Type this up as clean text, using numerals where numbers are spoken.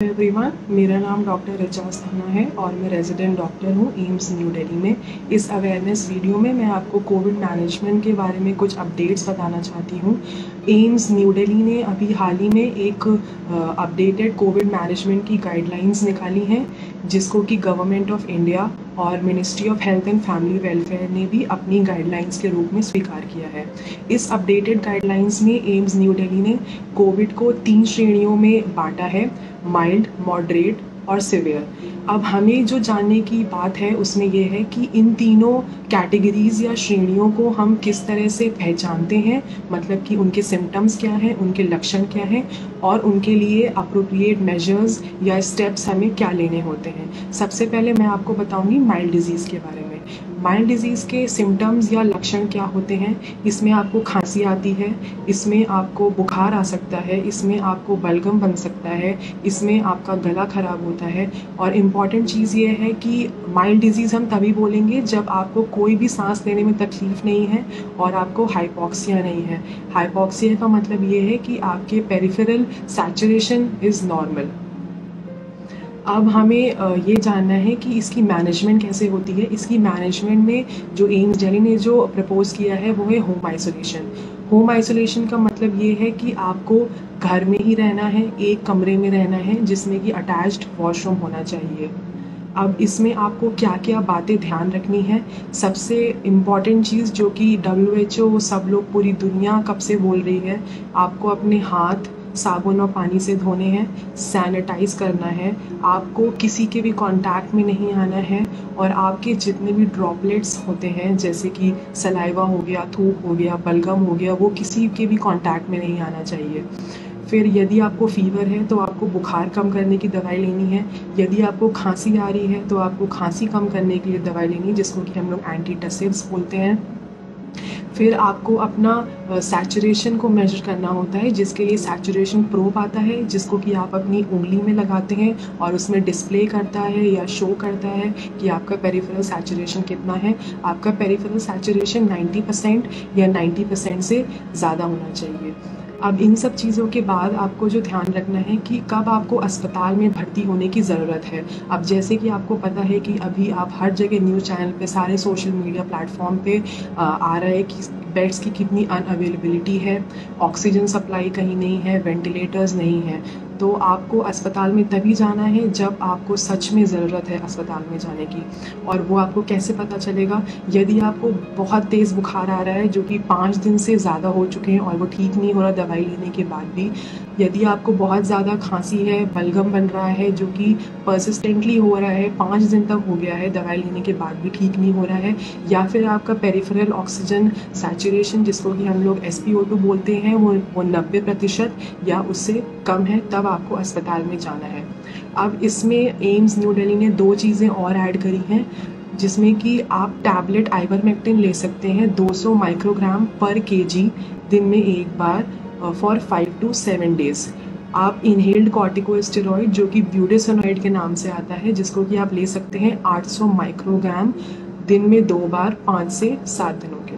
Everyone, मेरा नाम doctor Ejaz थाना है और मैं रेजिडेंट डॉक्टर हूँ एम्स न्यू दिल्ली में। इस अवेयरनेस वीडियो में मैं आपको कोविड मैनेजमेंट के बारे में कुछ अपडेट्स बताना चाहती हूँ। एम्स न्यू दिल्ली ने अभी हाल ही में एक अपडेटेड कोविड मैनेजमेंट की गाइडलाइंस निकाली हैं, जिसको कि गवर्नमेंट ऑफ इंडिया और ministry of health and family welfare ने भी अपनी गाइडलाइंस के रूप में स्वीकार किया है। इस अपडेटेड गाइडलाइंस में एम्स न्यू दिल्ली ने कोविड को 3 श्रेणियों में बांटा है: माइल्ड, मॉडरेट और सिवियर। अब हमें जो जानने की बात है उसमें यह है कि इन तीनों कैटेगरीज या श्रेणियों को हम किस तरह से पहचानते हैं, मतलब कि उनके सिम्टम्स क्या हैं, उनके लक्षण क्या हैं और उनके लिए अप्रोप्रिएट मेजर्स या स्टेप्स हमें क्या लेने होते हैं। सबसे पहले मैं आपको बताऊंगी माइल्ड डिजीज़ के बारे में। माइल्ड डिजीज़ के सिम्टम्स या लक्षण क्या होते हैं? इसमें आपको खांसी आती है, इसमें आपको बुखार आ सकता है, इसमें आपको बलगम बन सकता है, इसमें आपका गला खराब होता है। और इम्पॉर्टेंट चीज़ ये है कि माइल्ड डिजीज़ हम तभी बोलेंगे जब आपको कोई भी सांस लेने में तकलीफ़ नहीं है और आपको हाइपॉक्सिया नहीं है। हाइपॉक्सिया का मतलब ये है कि आपके पेरिफेरल सैचुरेशन इज़ नॉर्मल। अब हमें ये जानना है कि इसकी मैनेजमेंट कैसे होती है। इसकी मैनेजमेंट में जो एम्स दिल्ली ने जो प्रपोज़ किया है वो है होम आइसोलेशन। होम आइसोलेशन का मतलब ये है कि आपको घर में ही रहना है, एक कमरे में रहना है जिसमें कि अटैच्ड वॉशरूम होना चाहिए। अब इसमें आपको क्या क्या बातें ध्यान रखनी है? सबसे इम्पॉर्टेंट चीज़ जो कि WHO सब लोग पूरी दुनिया कब से बोल रही है, आपको अपने हाथ साबुन और पानी से धोने हैं, सैनिटाइज करना है, आपको किसी के भी कांटेक्ट में नहीं आना है और आपके जितने भी ड्रॉपलेट्स होते हैं जैसे कि सलाइवा हो गया, थूक हो गया, बलगम हो गया, वो किसी के भी कांटेक्ट में नहीं आना चाहिए। फिर यदि आपको फ़ीवर है तो आपको बुखार कम करने की दवाई लेनी है। यदि आपको खांसी आ रही है तो आपको खांसी कम करने के लिए दवाई लेनी है, जिसको कि हम लोग एंटीटसिव्स बोलते हैं। फिर आपको अपना सैचुरेशन को मेजर करना होता है, जिसके लिए सैचुरेशन प्रोब आता है, जिसको कि आप अपनी उंगली में लगाते हैं और उसमें डिस्प्ले करता है या शो करता है कि आपका पेरिफेरल सैचुरेशन कितना है। आपका पेरिफेरल सैचुरेशन 90% या 90% से ज़्यादा होना चाहिए। अब इन सब चीज़ों के बाद आपको जो ध्यान रखना है कि कब आपको अस्पताल में भर्ती होने की ज़रूरत है। अब जैसे कि आपको पता है कि अभी आप हर जगह न्यूज़ चैनल पे, सारे सोशल मीडिया प्लेटफॉर्म पे आ रहा है कि बेड्स की कितनी अनअवेलेबिलिटी है, ऑक्सीजन सप्लाई कहीं नहीं है, वेंटिलेटर्स नहीं है। तो आपको अस्पताल में तभी जाना है जब आपको सच में ज़रूरत है अस्पताल में जाने की। और वो आपको कैसे पता चलेगा? यदि आपको बहुत तेज़ बुखार आ रहा है जो कि 5 दिन से ज़्यादा हो चुके हैं और वो ठीक नहीं हो रहा दवाई लेने के बाद भी, यदि आपको बहुत ज़्यादा खांसी है, बलगम बन रहा है जो कि परसिस्टेंटली हो रहा है, 5 दिन तक हो गया है, दवाई लेने के बाद भी ठीक नहीं हो रहा है, या फिर आपका पेरिफेरल ऑक्सीजन सैचुरेशन जिसको कि हम लोग SpO2 बोलते हैं वो 90% या उससे कम है, तब आपको अस्पताल में जाना है। अब इसमें एम्स न्यू दिल्ली ने 2 चीज़ें और ऐड करी हैं, जिसमें कि आप टैबलेट आइवरमेक्टिन ले सकते हैं 200 माइक्रोग्राम पर kg दिन में एक बार फॉर 5 to 7 डेज़। आप इनहेल्ड कॉर्टिकोस्टेरॉइड जो कि ब्यूडेसोनाइड के नाम से आता है, जिसको कि आप ले सकते हैं 800 माइक्रोग्राम दिन में 2 बार 5 से 7 दिनों के लिए।